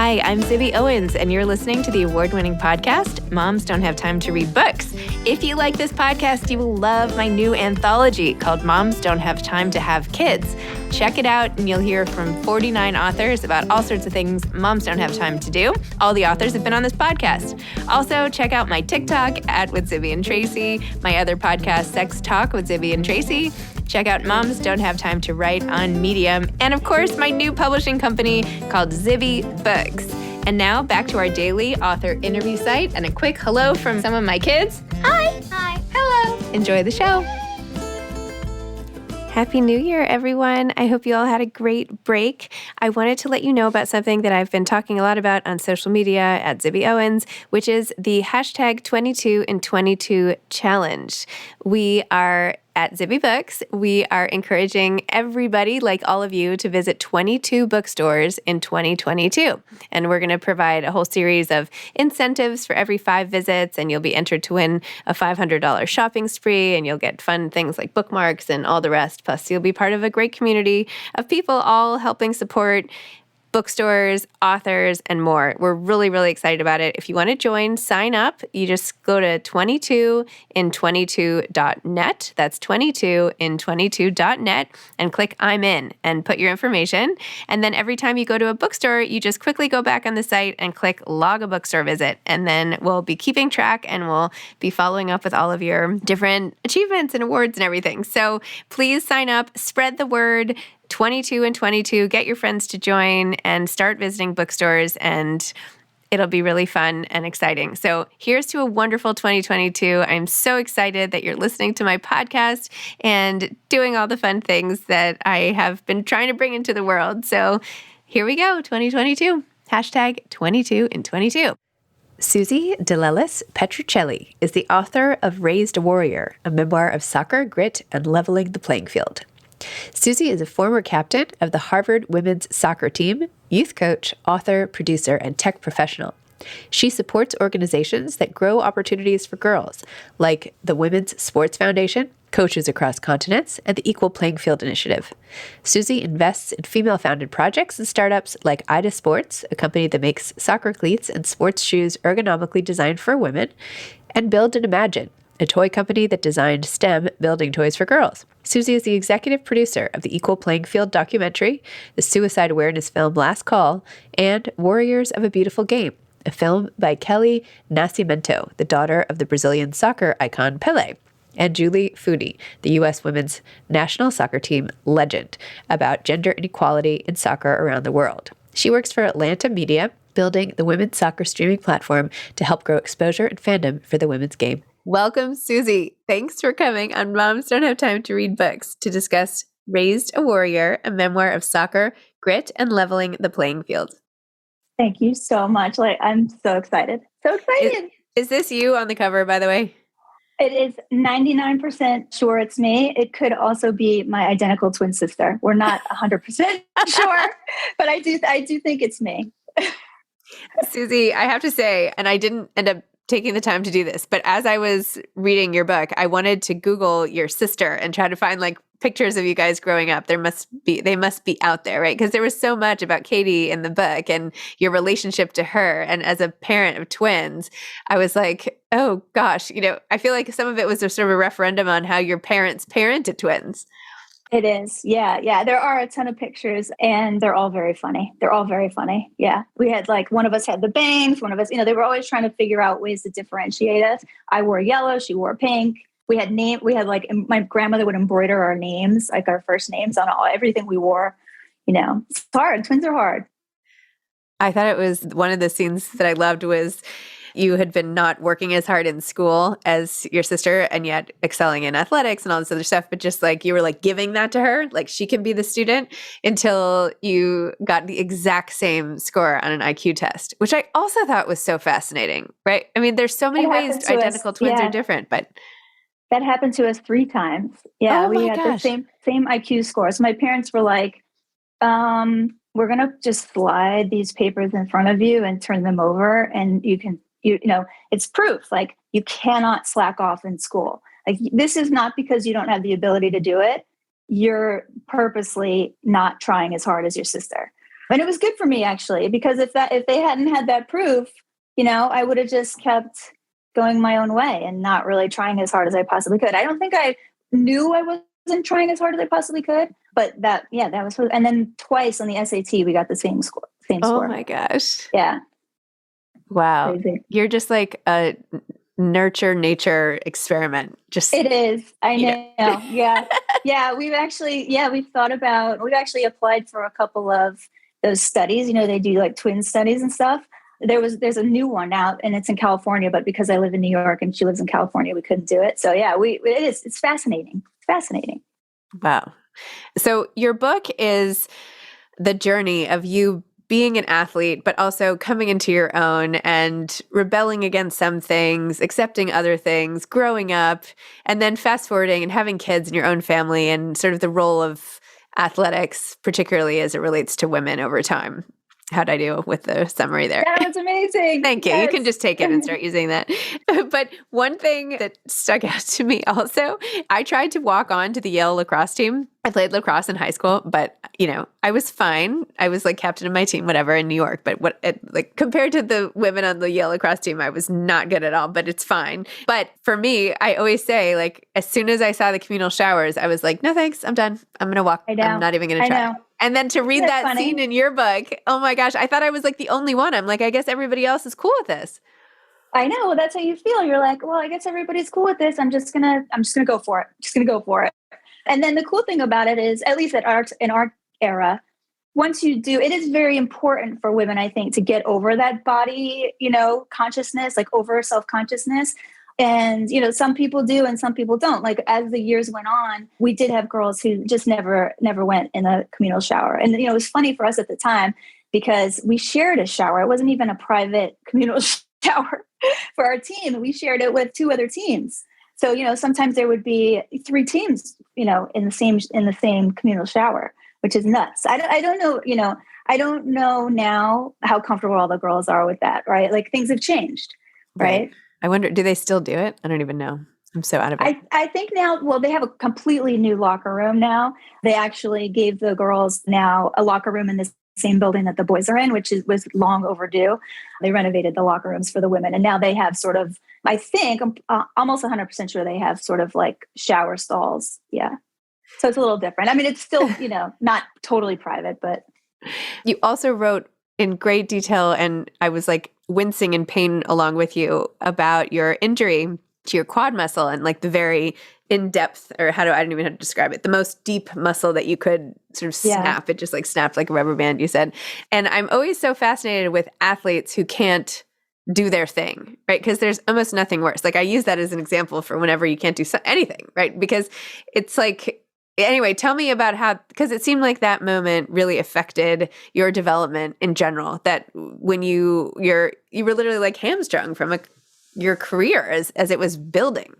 Hi, I'm Zibby Owens, and you're listening to the award-winning podcast, Moms Don't Have Time to Read Books. If you like this podcast, you will love my new anthology called Moms Don't Have Time to Have Kids. Check it out, and you'll hear from 49 authors about all sorts of things moms don't have time to do. All the authors have been on this podcast. Also, check out my TikTok @with Zibby and Tracy, my other podcast, Sex Talk with Zibby and Tracy. Check out Moms Don't Have Time to Write on Medium. And of course, my new publishing company called Zibby Books. And now back to our daily author interview site and a quick hello from some of my kids. Hi. Hi. Hello. Enjoy the show. Happy New Year, everyone. I hope you all had a great break. I wanted to let you know about something that I've been talking a lot about on social media @Zibby Owens, which is the hashtag 22 in 22 challenge. We are at Zibby Books, we are encouraging everybody, like all of you, to visit 22 bookstores in 2022. And we're going to provide a whole series of incentives for every 5 visits, and you'll be entered to win a $500 shopping spree, and you'll get fun things like bookmarks and all the rest. Plus, you'll be part of a great community of people all helping support bookstores, authors, and more. We're really, really excited about it. If you want to join, sign up. You just go to 22in22.net. That's 22in22.net and click I'm in and put your information. And then every time you go to a bookstore, you just quickly go back on the site and click log a bookstore visit. And then we'll be keeping track and we'll be following up with all of your different achievements and awards and everything. So please sign up, spread the word. 22 in 22, get your friends to join and start visiting bookstores, and it'll be really fun and exciting. So here's to a wonderful 2022. I'm so excited that you're listening to my podcast and doing all the fun things that I have been trying to bring into the world. So here we go, 2022. Hashtag 22 in 22. Susie Petruccelli is the author of Raised a Warrior, a memoir of soccer, grit, and leveling the playing field. Susie is a former captain of the Harvard women's soccer team, youth coach, author, producer, and tech professional. She supports organizations that grow opportunities for girls, like the Women's Sports Foundation, Coaches Across Continents, and the Equal Playing Field Initiative. Susie invests in female-founded projects and startups like Ida Sports, a company that makes soccer cleats and sports shoes ergonomically designed for women, and Build and Imagine, a toy company that designed STEM building toys for girls. Susie is the executive producer of the Equal Playing Field documentary, the suicide awareness film Last Call, and Warriors of a Beautiful Game, a film by Kelly Nascimento, the daughter of the Brazilian soccer icon Pelé, and Julie Foodie, the U.S. women's national soccer team legend, about gender inequality in soccer around the world. She works for Atlanta Media, building the women's soccer streaming platform to help grow exposure and fandom for the women's game. Welcome, Susie. Thanks for coming on Moms Don't Have Time to Read Books to discuss Raised a Warrior, a memoir of soccer, grit, and leveling the playing field. Thank you so much. I'm so excited. So excited. Is this you on the cover, by the way? It is 99% sure it's me. It could also be my identical twin sister. We're not 100% sure, but I do think it's me. Susie, I have to say, and I didn't end up taking the time to do this, but as I was reading your book, I wanted to Google your sister and try to find like pictures of you guys growing up. They must be out there, right? Because there was so much about Katie in the book and your relationship to her. And as a parent of twins, I was like, oh gosh, I feel like some of it was a sort of a referendum on how your parents parented twins. It is. Yeah. There are a ton of pictures and they're all very funny. Yeah. We had one of us had the bangs, one of us, they were always trying to figure out ways to differentiate us. I wore yellow, she wore pink. We had my grandmother would embroider our names, like our first names on everything we wore. It's hard. Twins are hard. I thought it was one of the scenes that I loved was you had been not working as hard in school as your sister and yet excelling in athletics and all this other stuff, but just you were giving that to her, she can be the student until you got the exact same score on an IQ test, which I also thought was so fascinating, right? I mean, there's so many ways identical twins are different, but that happened to us 3 times. Yeah, we had the same IQ scores. My parents were like, we're going to just slide these papers in front of you and turn them over and it's proof. You cannot slack off in school. This is not because you don't have the ability to do it. You're purposely not trying as hard as your sister. And it was good for me actually, because if they hadn't had that proof, I would have just kept going my own way and not really trying as hard as I possibly could. I don't think I knew I wasn't trying as hard as I possibly could, but that was, and then twice on the SAT, we got the same score, Oh my gosh. Yeah. Wow. Crazy. You're just like a nurture nature experiment. It is. I know. Yeah. Yeah. We've actually applied for a couple of those studies. They do like twin studies and stuff. There's a new one out and it's in California, but because I live in New York and she lives in California, we couldn't do it. So yeah, it's fascinating. It's fascinating. Wow. So your book is the journey of you being an athlete, but also coming into your own and rebelling against some things, accepting other things, growing up, and then fast forwarding and having kids and your own family and sort of the role of athletics, particularly as it relates to women over time. How'd I do with the summary there? That was amazing. Thank you. Yes. You can just take it and start using that. But one thing that stuck out to me also, I tried to walk on to the Yale lacrosse team. I played lacrosse in high school, but I was fine. I was like captain of my team, whatever, in New York. But compared to the women on the Yale lacrosse team, I was not good at all, but it's fine. But for me, I always say, like, as soon as I saw the communal showers, I was like, no, thanks. I'm done. I'm going to walk. I'm not even going to try. And then to read that scene in your book, oh my gosh, I thought I was like the only one. I'm like, I guess everybody else is cool with this. I know. Well, that's how you feel. You're like, well, I guess everybody's cool with this. I'm just gonna go for it. Just gonna go for it. And then the cool thing about it is, at least in our era, once you do, it is very important for women, I think, to get over that body, consciousness, like over self-consciousness. And, some people do and some people don't. Like as the years went on, we did have girls who just never went in a communal shower. And, it was funny for us at the time because we shared a shower. It wasn't even a private communal shower for our team. We shared it with 2 other teams. So, sometimes there would be 3 teams, in the same communal shower, which is nuts. I don't know, I don't know now how comfortable all the girls are with that, right? Like things have changed, right? I wonder, do they still do it? I don't even know. I'm so out of it. I think now, well, they have a completely new locker room now. They actually gave the girls now a locker room in the same building that the boys are in, which was long overdue. They renovated the locker rooms for the women. And now they have sort of, I think, I'm almost 100% sure they have sort of like shower stalls. Yeah. So it's a little different. I mean, it's still, not totally private, but. You also wrote in great detail, and I was like wincing in pain along with you, about your injury to your quad muscle and like the very in-depth, or I don't even know how to describe it, the most deep muscle that you could sort of snap. It just like snapped like a rubber band, you said. And I'm always so fascinated with athletes who can't do their thing, right? Because there's almost nothing worse. Like I use that as an example for whenever you can't do anything, right? Because it's like, anyway, tell me about how, because it seemed like that moment really affected your development in general, that when you were literally like hamstrung from your career as it was building.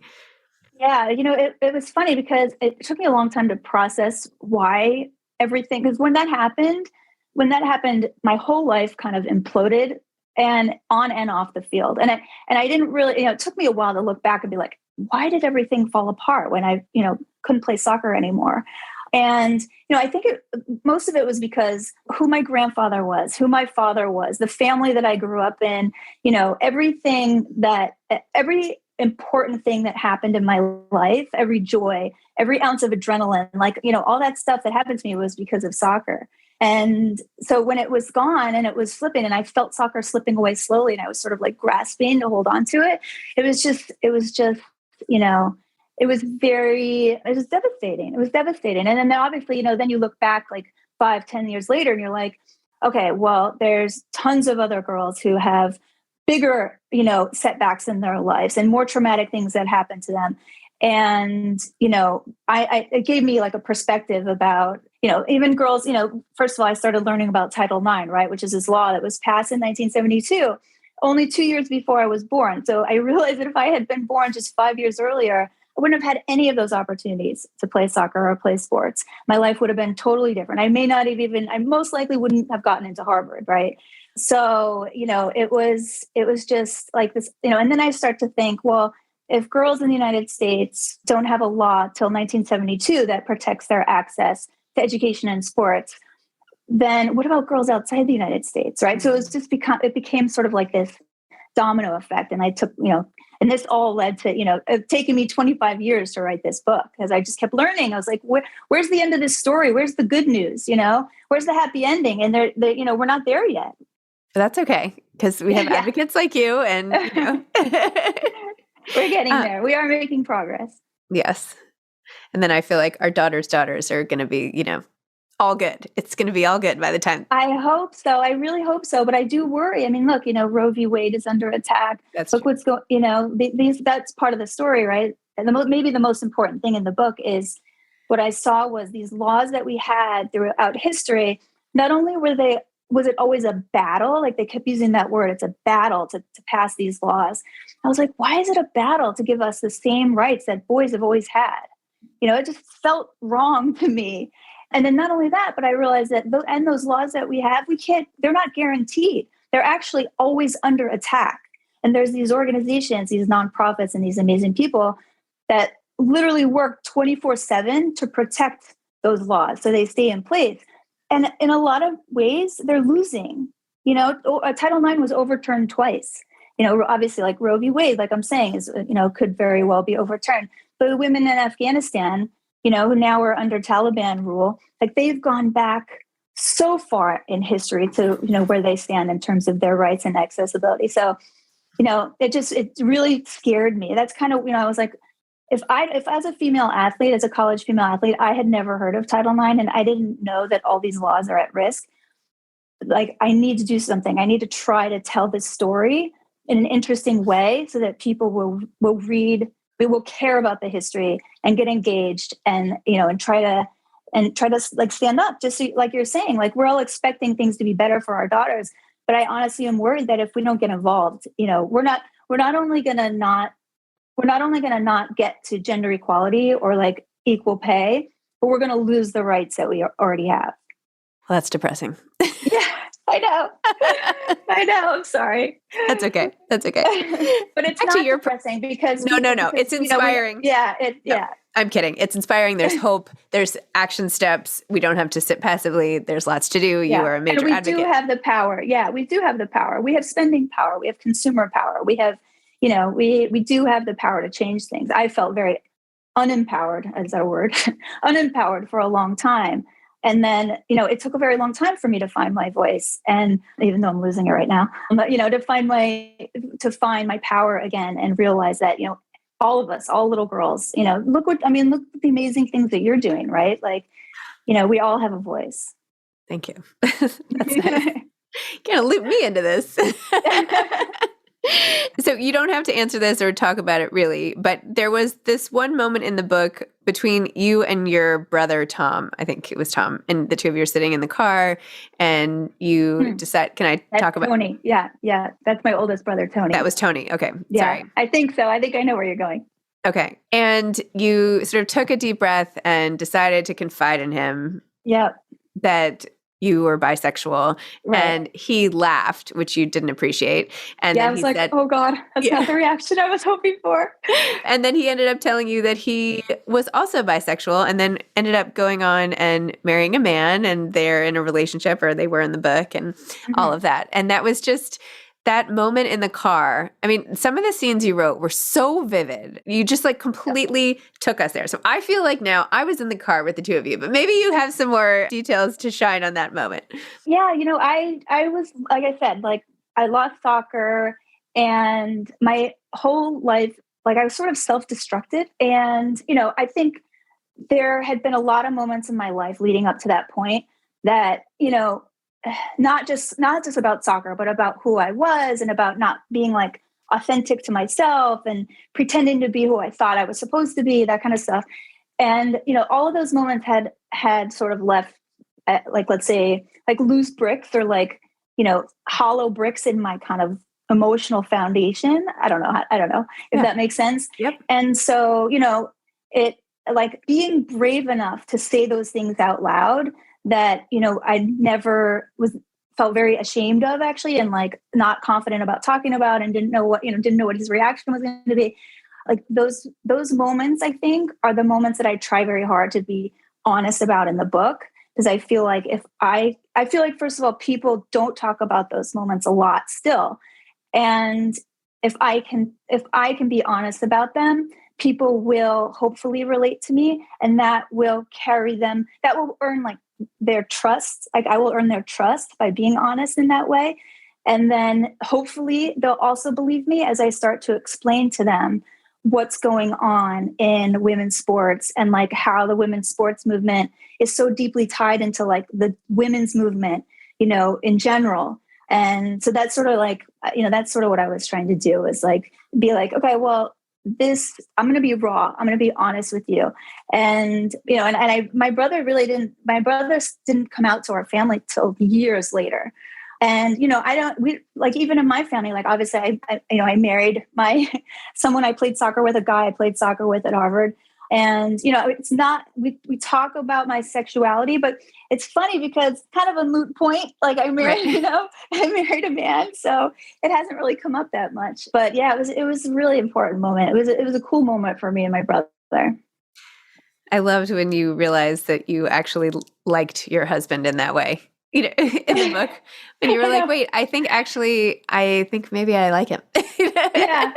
Yeah. It was funny because it took me a long time to process why everything, because when that happened, my whole life kind of imploded, and on and off the field. And I didn't really, it took me a while to look back and be like, why did everything fall apart when I, couldn't play soccer anymore? And, I think most of it was because who my grandfather was, who my father was, the family that I grew up in, every important thing that happened in my life, every joy, every ounce of adrenaline, like, all that stuff that happened to me was because of soccer. And so when it was gone and it was flipping and I felt soccer slipping away slowly and I was sort of like grasping to hold on to it, it was devastating. It was devastating. And then obviously, then you look back like 5-10 years later and you're like, okay, well, there's tons of other girls who have bigger, setbacks in their lives and more traumatic things that happened to them. And, it gave me like a perspective about, even girls, first of all, I started learning about Title IX, right, which is this law that was passed in 1972, only 2 years before I was born. So I realized that if I had been born just 5 years earlier, I wouldn't have had any of those opportunities to play soccer or play sports. My life would have been totally different. I most likely wouldn't have gotten into Harvard, right? So, it was just like this, and then I start to think, well, if girls in the United States don't have a law till 1972 that protects their access to education and sports, then what about girls outside the United States, right? So it became sort of like this domino effect. And I took, and this all led to, it taken me 25 years to write this book because I just kept learning. I was like, where's the end of this story? Where's the good news? Where's the happy ending? And we're not there yet. That's okay. Because we have advocates like you and, we're getting there. We are making progress. Yes. And then I feel like our daughters' daughters are going to be, all good. It's going to be all good by the time. I hope so. I really hope so. But I do worry. I mean, look, Roe v. Wade is under attack. Look what's going, that's part of the story, right? And maybe the most important thing in the book is what I saw was these laws that we had throughout history. Not only was it always a battle? Like they kept using that word. It's a battle to pass these laws. I was like, why is it a battle to give us the same rights that boys have always had? It just felt wrong to me. And then not only that, but I realized that those laws that we have, they're not guaranteed. They're actually always under attack. And there's these organizations, these nonprofits, and these amazing people that literally work 24/7 to protect those laws so they stay in place. And in a lot of ways, they're losing. Title IX was overturned twice. Obviously, like Roe v. Wade, like I'm saying, is could very well be overturned. But the women in Afghanistan, who now are under Taliban rule, like they've gone back so far in history to, where they stand in terms of their rights and accessibility. So, it really scared me. That's kind of, I was like, if as a female athlete, as a college female athlete, I had never heard of Title IX and I didn't know that all these laws are at risk. Like I need to do something. I need to try to tell this story in an interesting way so that people will read. We will care about the history and get engaged and try to like stand up, just so, like you're saying, like we're all expecting things to be better for our daughters. But I honestly am worried that if we don't get involved, we're not only going to not get to gender equality or like equal pay, but we're going to lose the rights that we already have. Well, that's depressing. Yeah. I know. I'm sorry. That's okay. But it's actually, not depressing because no. It's inspiring. Yeah. I'm kidding. It's inspiring. There's hope. There's action steps. We don't have to sit passively. There's lots to do. You are a major advocate. We do have the power. Yeah, we do have the power. We have spending power. We have consumer power. We have, we do have the power to change things. I felt very unempowered, as that word, unempowered for a long time. And then, it took a very long time for me to find my voice. And even though I'm losing it right now, but, to find my power again and realize that, all of us, all little girls, look at the amazing things that you're doing, right? Like, we all have a voice. Thank you. That's nice. You're going to loop me into this. So you don't have to answer this or talk about it really, but there was this one moment in the book between you and your brother, Tom, I think it was Tom, and the two of you are sitting in the car and you decide, can I talk about Tony? Yeah. That's my oldest brother, Tony. That was Tony. Okay. Yeah, sorry. I think so. I think I know where you're going. Okay. And you sort of took a deep breath and decided to confide in him. Yeah. That you were bisexual, right. And he laughed, which you didn't appreciate. And then I was like, oh God, that's not the reaction I was hoping for. And then he ended up telling you that he was also bisexual and then ended up going on and marrying a man and they're in a relationship, or they were in the book, and all of that. And that was just that moment in the car. I mean, some of the scenes you wrote were so vivid. You just like completely took us there. So I feel like now I was in the car with the two of you, but maybe you have some more details to shine on that moment. Yeah. I was, like I said, like I lost soccer and my whole life, like I was sort of self-destructed. And, I think there had been a lot of moments in my life leading up to that point that, not just about soccer, but about who I was and about not being like authentic to myself and pretending to be who I thought I was supposed to be, that kind of stuff. And, all of those moments had sort of left, like, let's say, like loose bricks or like, hollow bricks in my kind of emotional foundation. I don't know if that makes sense. Yep. And so, it like being brave enough to say those things out loud that, I never felt very ashamed of actually, and like not confident about talking about, and didn't know what his reaction was going to be. Like those moments, I think, are the moments that I try very hard to be honest about in the book, because I feel like if I I feel like, first of all, people don't talk about those moments a lot still. And if I can be honest about them, people will hopefully relate to me, and that will carry them, that will earn like their trust. Like I will earn their trust by being honest in that way. And then hopefully they'll also believe me as I start to explain to them what's going on in women's sports, and like how the women's sports movement is so deeply tied into like the women's movement, in general. And so that's sort of like, that's sort of what I was trying to do, is like, be like, okay, well, I'm going to be raw. I'm going to be honest with you. And, my brother didn't come out to our family till years later. And, even in my family, like, obviously I married someone I played soccer with, a guy I played soccer with at Harvard. And, it's not, we talk about my sexuality, but it's funny because kind of a moot point. Like I married, right. I married a man. So it hasn't really come up that much, but yeah, it was a really important moment. It was a cool moment for me and my brother. I loved when you realized that you actually liked your husband in that way. In the book, when you were like, wait, I think maybe I like him. Yeah.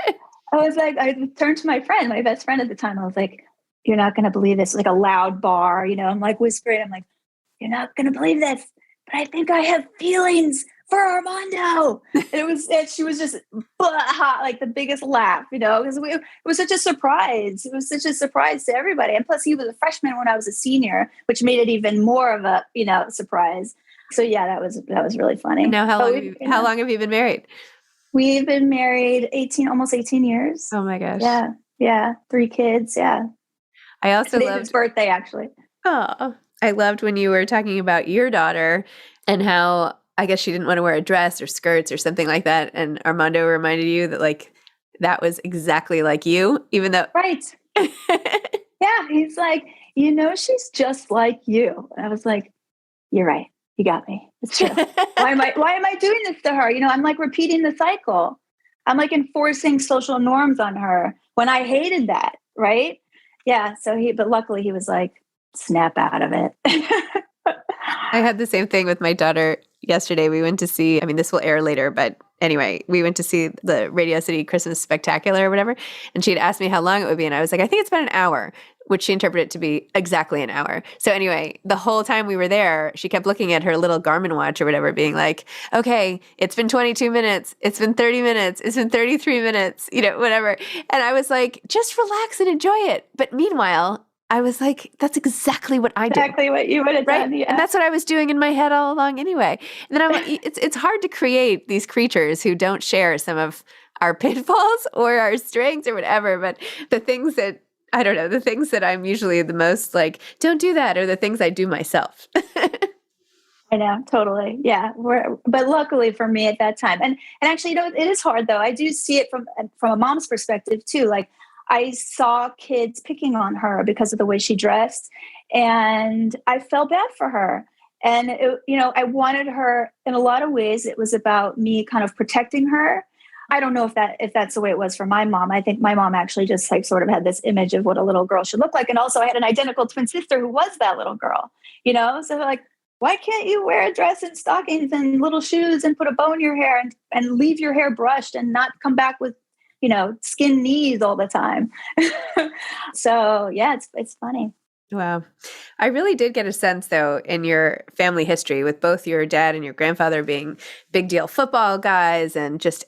I turned to my best friend at the time. I was like, you're not going to believe this. Like a loud bar, I'm like whispering. I'm like, you're not going to believe this, but I think I have feelings for Armando. And she was just hot, like the biggest laugh, because it was such a surprise. It was such a surprise to everybody. And plus he was a freshman when I was a senior, which made it even more of a, surprise. So yeah, that was really funny. And now how long have you been married? We've been married almost 18 years. Oh my gosh. Yeah. Yeah. 3 kids. Yeah. I also loved his birthday, actually. Oh, I loved when you were talking about your daughter and how I guess she didn't want to wear a dress or skirts or something like that. And Armando reminded you that like, that was exactly like you, even though. Right. Yeah. He's like, she's just like you. And I was like, you're right. You got me. It's true. Why am I doing this to her? I'm like repeating the cycle. I'm like enforcing social norms on her when I hated that. Right. Yeah. But luckily he was like, snap out of it. I had the same thing with my daughter yesterday. We went to see, this will air later, but anyway, we went to see the Radio City Christmas Spectacular or whatever. And she'd asked me how long it would be. And I was like, I think it's about an hour, which she interpreted to be exactly an hour. So anyway, the whole time we were there, she kept looking at her little Garmin watch or whatever, being like, okay, it's been 22 minutes. It's been 30 minutes. It's been 33 minutes, whatever. And I was like, just relax and enjoy it. But meanwhile, I was like, that's exactly what I do. Exactly what you would have done, yeah. And that's what I was doing in my head all along anyway. And then I'm like, it's hard to create these creatures who don't share some of our pitfalls or our strengths or whatever. But the things that, I don't know, the things that I'm usually the most like, don't do that, are the things I do myself. I know, totally. Yeah. But luckily for me at that time, and actually, it is hard though. I do see it from a mom's perspective too. Like, I saw kids picking on her because of the way she dressed, and I felt bad for her. And, I wanted her in a lot of ways. It was about me kind of protecting her. I don't know if that's the way it was for my mom. I think my mom actually just like sort of had this image of what a little girl should look like. And also I had an identical twin sister who was that little girl, so like, why can't you wear a dress and stockings and little shoes and put a bow in your hair and leave your hair brushed and not come back with skin knees all the time. So yeah, it's funny. Wow. I really did get a sense though in your family history with both your dad and your grandfather being big deal football guys, and just,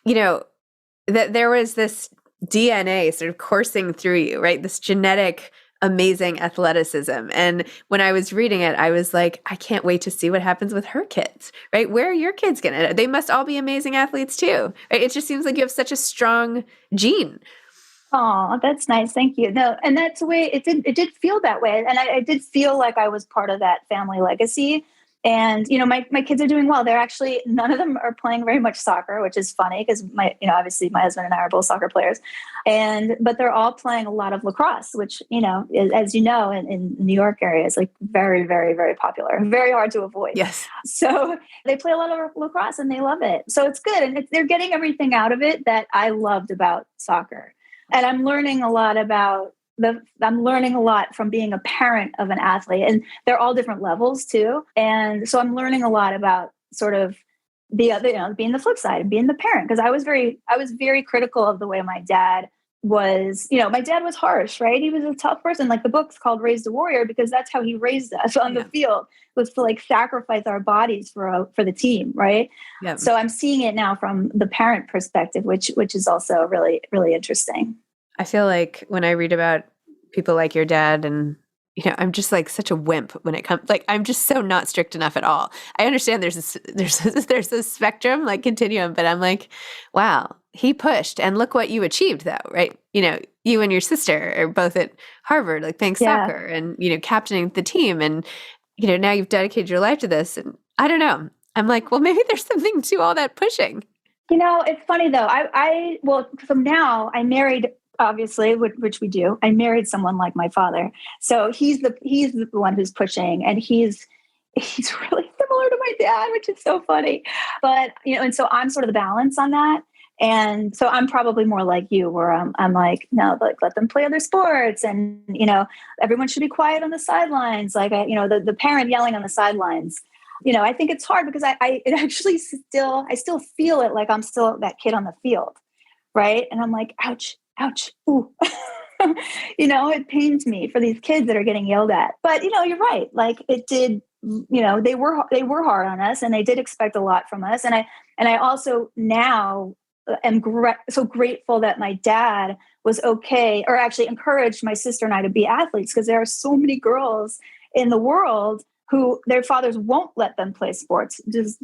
that there was this DNA sort of coursing through you, right? This genetic amazing athleticism. And when I was reading it, I was like, I can't wait to see what happens with her kids, right? Where are your kids going to? They must all be amazing athletes too, right? It just seems like you have such a strong gene. Oh, that's nice. Thank you. No, and that's the way it did feel that way. And I did feel like I was part of that family legacy. And, my kids are doing well. They're actually, none of them are playing very much soccer, which is funny because obviously my husband and I are both soccer players, but they're all playing a lot of lacrosse, which, as in New York area is like very, very, very popular, very hard to avoid. Yes. So they play a lot of lacrosse and they love it. So it's good. And they're getting everything out of it that I loved about soccer. And I'm learning a lot about I'm learning a lot from being a parent of an athlete, and they're all different levels too. And so I'm learning a lot about sort of the other, being the flip side and being the parent. Cause I was very critical of the way my dad was, my dad was harsh, right? He was a tough person. Like the book's called Raised a Warrior because that's how he raised us on the field, was to like sacrifice our bodies for the team. Right. Yep. So I'm seeing it now from the parent perspective, which is also really, really interesting. I feel like when I read about people like your dad and, I'm just like such a wimp when it comes, like, I'm just so not strict enough at all. I understand there's a spectrum, like continuum, but I'm like, wow, he pushed and look what you achieved though, right? You and your sister are both at Harvard, like playing soccer and, captaining the team. And, now you've dedicated your life to this. And I don't know. I'm like, well, maybe there's something to all that pushing. It's funny though. Well, from now I married, obviously, which we do. I married someone like my father. So he's the one who's pushing, and he's really similar to my dad, which is so funny. But, and so I'm sort of the balance on that. And so I'm probably more like you, where I'm like, no, like let them play other sports, and everyone should be quiet on the sidelines. Like the parent yelling on the sidelines. I think it's hard because I still feel it like I'm still that kid on the field, right? And I'm like, ouch, ooh. It pains me for these kids that are getting yelled at. But you're right. Like it did. They were hard on us, and they did expect a lot from us. And I also now am so grateful that my dad was okay, or actually encouraged my sister and I to be athletes, because there are so many girls in the world who their fathers won't let them play sports. Just,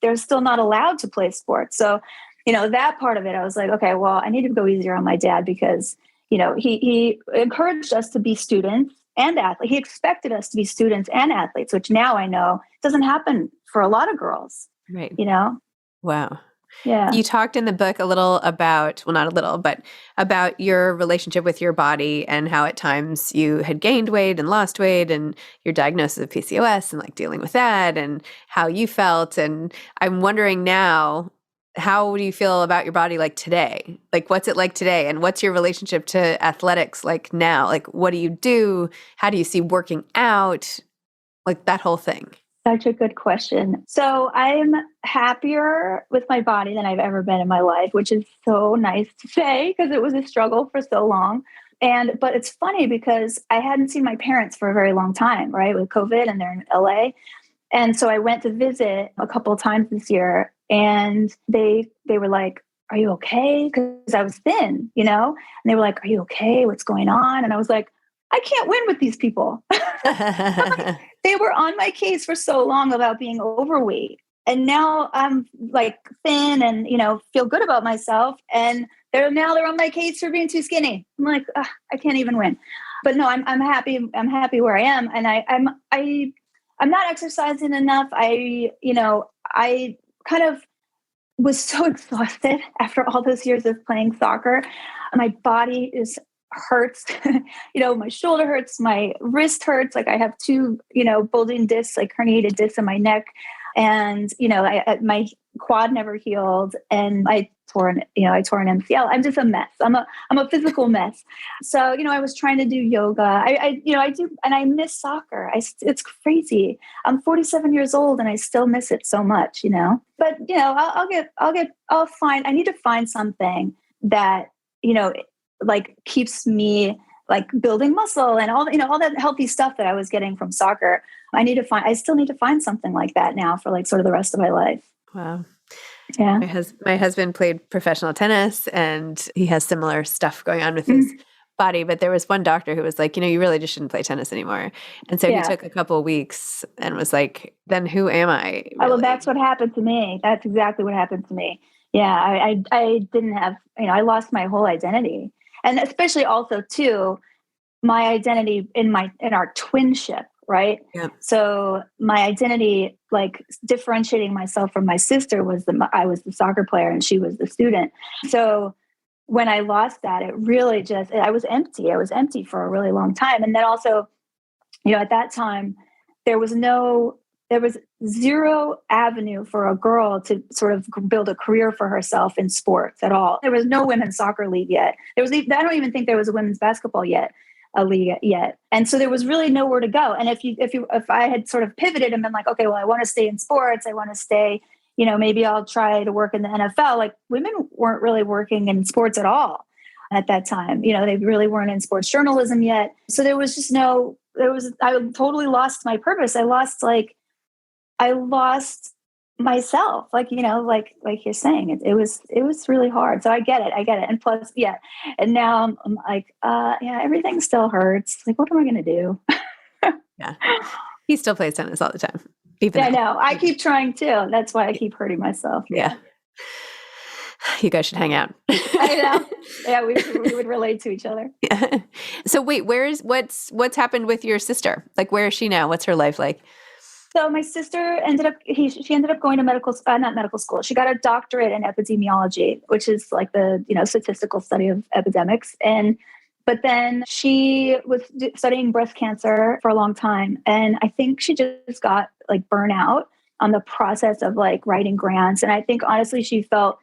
they're still not allowed to play sports. So, that part of it, I was like, okay, well, I need to go easier on my dad because, he encouraged us to be students and athletes. He expected us to be students and athletes, which now I know doesn't happen for a lot of girls. Right. Wow. Yeah. You talked in the book a little about, well, not a little, but about your relationship with your body and how at times you had gained weight and lost weight, and your diagnosis of PCOS and like dealing with that and how you felt. And I'm wondering now, how do you feel about your body like today? Like, what's it like today? And what's your relationship to athletics like now? Like, what do you do? How do you see working out? Like that whole thing. Such a good question. So I'm happier with my body than I've ever been in my life, which is so nice to say because it was a struggle for so long. But it's funny because I hadn't seen my parents for a very long time, right? With COVID, and they're in LA. And so I went to visit a couple of times this year, and they were like, "Are you okay?" Because I was thin, and they were like, "Are you okay? What's going on?" And I was like, I can't win with these people. They were on my case for so long about being overweight. And now I'm like thin and, feel good about myself. And they're on my case for being too skinny. I'm like, I can't even win. But no, I'm happy. I'm happy where I am. And I'm not exercising enough. I kind of was so exhausted after all those years of playing soccer. My body hurts. My shoulder hurts, my wrist hurts. Like I have two, bulging discs, like herniated discs in my neck. And, my quad never healed, and I tore an MCL. I'm just a mess. I'm a physical mess. So, I was trying to do yoga. I do, and I miss soccer. It's crazy. I'm 47 years old and I still miss it so much, but, I'll find, I need to find something that, like keeps me like building muscle and all that healthy stuff that I was getting from soccer. I still need to find something like that now for like sort of the rest of my life. Wow. Yeah. My husband played professional tennis, and he has similar stuff going on with his body. But there was one doctor who was like, you really just shouldn't play tennis anymore. And so he took a couple of weeks and was like, then who am I? Really? Oh, well, that's what happened to me. That's exactly what happened to me. Yeah. I didn't have, I lost my whole identity. And especially also too, my identity in our twinship, right? Yeah. So my identity, like differentiating myself from my sister, I was the soccer player and she was the student. So when I lost that, it really I was empty. I was empty for a really long time. And then also, at that time, there was zero avenue for a girl to sort of build a career for herself in sports at all. There was no women's soccer league yet. I don't even think there was a women's basketball yet. a league yet. And so there was really nowhere to go. And if I had sort of pivoted and been like, okay, well, I want to stay in sports, I want to stay, maybe I'll try to work in the NFL. Like women weren't really working in sports at all at that time. They really weren't in sports journalism yet. So there was just I totally lost my purpose. I lost myself, like you're saying, it was really hard. So I get it. And plus, yeah. And now I'm like, everything still hurts. Like, what am I going to do? Yeah. He still plays tennis all the time. I know. I keep trying too. That's why I keep hurting myself. Yeah. You guys should hang out. I know. Yeah, we would relate to each other. Yeah. So wait, what's happened with your sister? Like, where is she now? What's her life like? So my sister she ended up going to not medical school. She got a doctorate in epidemiology, which is like the, statistical study of epidemics. But then she was studying breast cancer for a long time. And I think she just got like burnout on the process of like writing grants. And I think honestly, she felt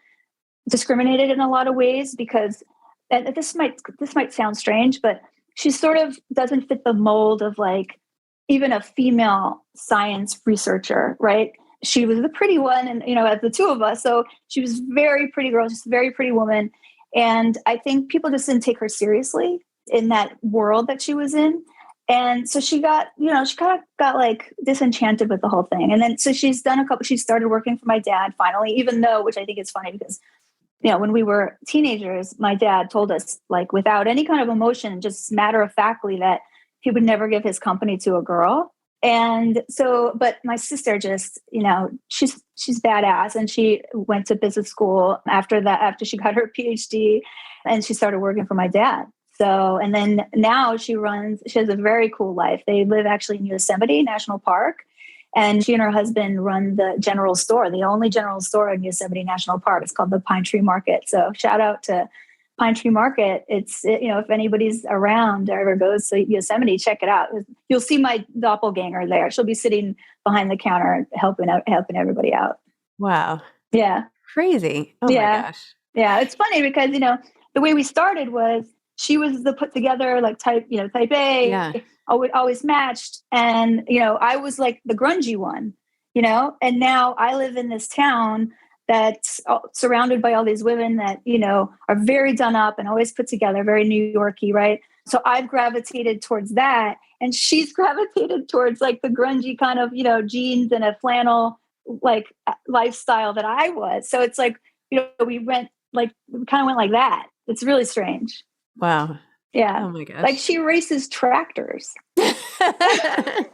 discriminated in a lot of ways because, and this might sound strange, but she sort of doesn't fit the mold of like even a female science researcher, right? She was the pretty one, and as the two of us, so she was very pretty girl, just a very pretty woman. And I think people just didn't take her seriously in that world that she was in. And so she got, she kind of got like disenchanted with the whole thing. And then, so she started working for my dad finally, even though, which I think is funny because, when we were teenagers, my dad told us like without any kind of emotion, just matter of factly that he would never give his company to a girl. And so, but my sister just, she's badass. And she went to business school after she got her PhD, and she started working for my dad. So, and then now she has a very cool life. They live actually in Yosemite National Park. And she and her husband run the general store, the only general store in Yosemite National Park. It's called the Pine Tree Market. So shout out to Pine Tree Market. If anybody's around or ever goes to Yosemite, check it out. You'll see my doppelganger there. She'll be sitting behind the counter helping everybody out. Wow. Yeah. Crazy. Oh my gosh. Yeah. It's funny because, the way we started was she was the put together like type A, yeah. always matched. And, I was like the grungy one, and now I live in this town that's surrounded by all these women that, are very done up and always put together, very New Yorky, right? So I've gravitated towards that. And she's gravitated towards like the grungy kind of, jeans and a flannel like lifestyle that I was. So it's like, we kind of went like that. It's really strange. Wow. Yeah. Oh my gosh. Like she races tractors. It's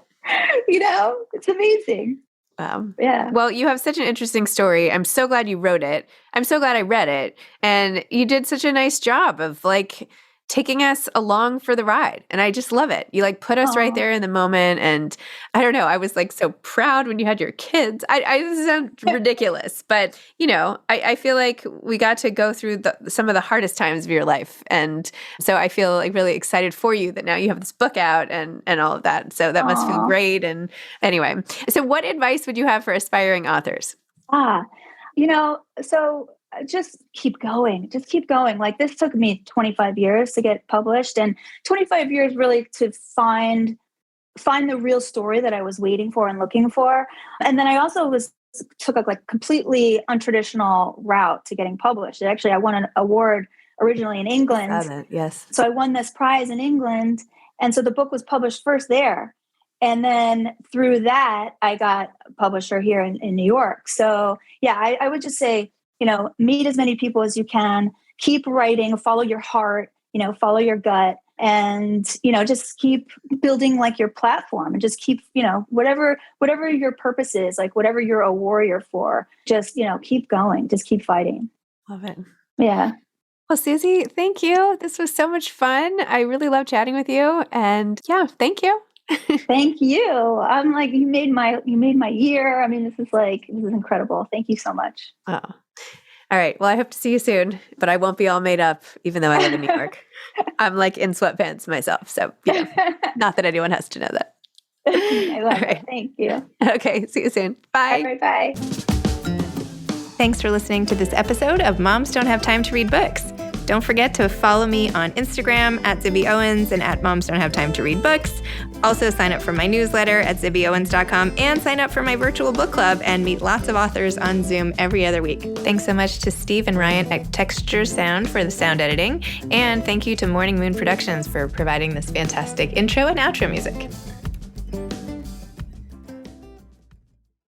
amazing. Wow. Yeah. Well, you have such an interesting story. I'm so glad you wrote it. I'm so glad I read it. And you did such a nice job of like taking us along for the ride. And I just love it. You like put us right there in the moment. And I don't know, I was like so proud when you had your kids. This sounds ridiculous, but I feel like we got to go through some of the hardest times of your life. And so I feel like really excited for you that now you have this book out and all of that. So that must feel great. And anyway, so what advice would you have for aspiring authors? So just keep going. Like this took me 25 years to get published, and 25 years really to find the real story that I was waiting for and looking for. And then I also took a like completely untraditional route to getting published. Actually, I won an award originally in England. Yes. So I won this prize in England. And so the book was published first there. And then through that, I got a publisher here in New York. So yeah, I would just say, meet as many people as you can, keep writing, follow your heart, follow your gut, and, just keep building like your platform and just keep, whatever your purpose is, like whatever you're a warrior for, just, keep going, just keep fighting. Love it. Yeah. Well, Susie, thank you. This was so much fun. I really love chatting with you, and yeah, thank you. Thank you. I'm like, you made my year. I mean, this is incredible. Thank you so much. Oh. All right. Well, I hope to see you soon, but I won't be all made up, even though I live in New York. I'm like in sweatpants myself. So, not that anyone has to know that. I love it. Thank you. Okay. See you soon. Bye. All right, bye. Thanks for listening to this episode of Moms Don't Have Time to Read Books. Don't forget to follow me on Instagram at Zibby Owens and at Moms Don't Have Time to Read Books. Also sign up for my newsletter at zibbyowens.com and sign up for my virtual book club and meet lots of authors on Zoom every other week. Thanks so much to Steve and Ryan at Texture Sound for the sound editing. And thank you to Morning Moon Productions for providing this fantastic intro and outro music.